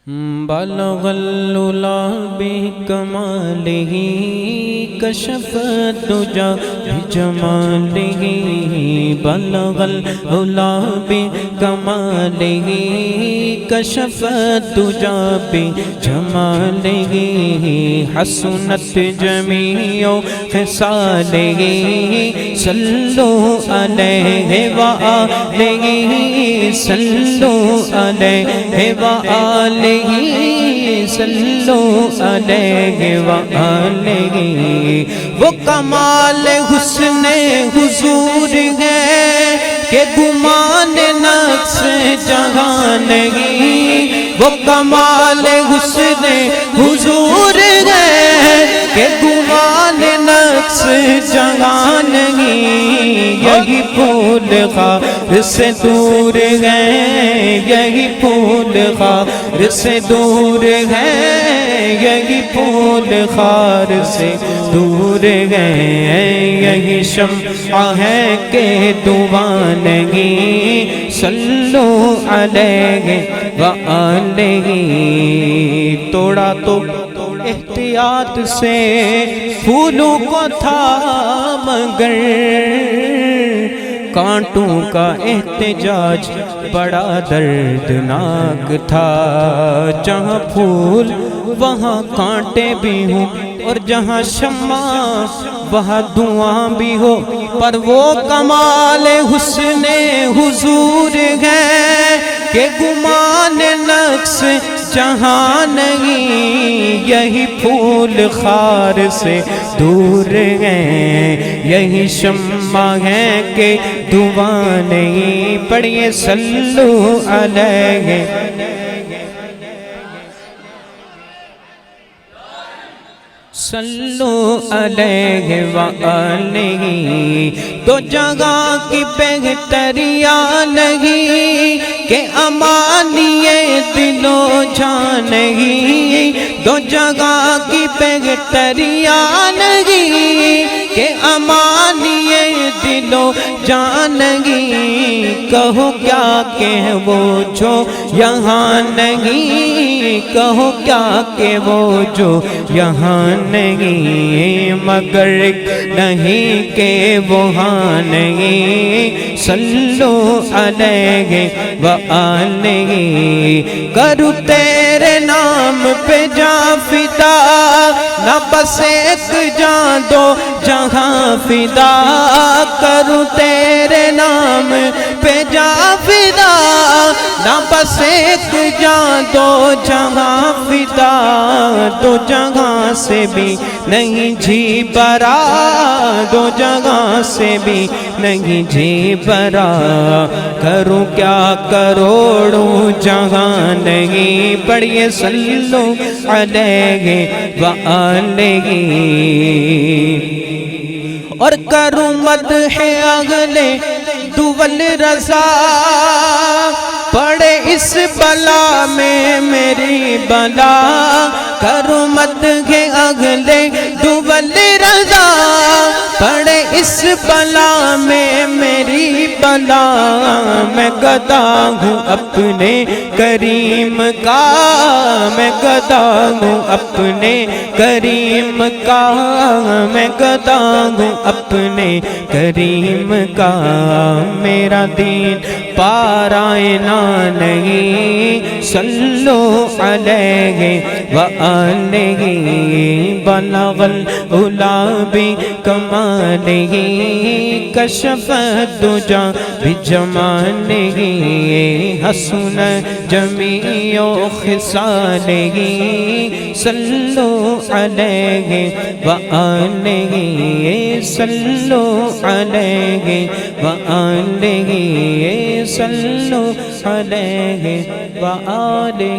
بلغ العلا بکمالہ کشف الدجی بجمالہ بلغ العلا بکمالہ کشف الدجی بجمالہ حسنت جمیع خصالہ صلو علیہ وآلہ صلو علیہ وآلہ صلو علیہ وآلہ وہ کمال حسن حضور ہے کہ گمان نقص جہاں نہیں وہ کمال حسن حضور ہے کہ گمان نقص جہاں نہیں یہی پھول خار سے دور ہے یہی پھول خار سے دور ہے یہی پھول خار سے دور ہے یہی شمع ہے کہ دعا نہیں صلو علیہ وآلہ توڑا تو احتیاط سے پھولوں کو تھا مگر کانٹوں کا احتجاج بڑا دردناک تھا جہاں پھول وہاں کانٹے بھی ہوں اور جہاں شمع وہاں دعا بھی ہو پر وہ کمال حسن حضور ہے کہ گمان نقص جہاں نہیں یہی پھول خار سے دور ہے یہی شمع ہے کہ دعا نہیں پڑھیے صلو علیہ صلو علیہ وآلہ تو جگہ کی بہتریاں نہیں کہ امانی دل و جان نہیں دو جگہ کی بہتریاں نہیں کہ امانی دل و جان نہیں کہو کیا کہ وہ جو یہاں نہیں کہو کیا کہ وہ جو یہاں نہیں مگر نہیں کہ وہاں نہیں صلو علیہ وآلہ کرو تیرے نام پہ جاں فدا نہ بس ایک جاں دو جہاں فدا کرو تیرے نام پہ جاں فدا نہ بس ایک جاں دو جہاں فدا دو جگہ سے بھی نہیں جی برا دو جگہ سے بھی نہیں جی برا کروں کیا کروڑوں جہاں نہیں پڑھیے صلو علیہ وآلہ اور کروں مدح اگلے دول رضا پڑے اس بلا میں میری بلا کروں مدح اگلے دول رضا پڑے اس بلا میں میری بلا میں گدا ہوں اپنے کریم کا میں گدا ہوں اپنے کریم کا میں گدا ہوں اپنے کریم کا میرا دین پارائنا نہیں صلو علیہ وآلہ بلغ العلا بکمالہ کشف الدجی بجمالہ حسن جمیع خصالہ صلو علیہ وآلہ صلو علیہ وآلہ صلو علیہ وآلہ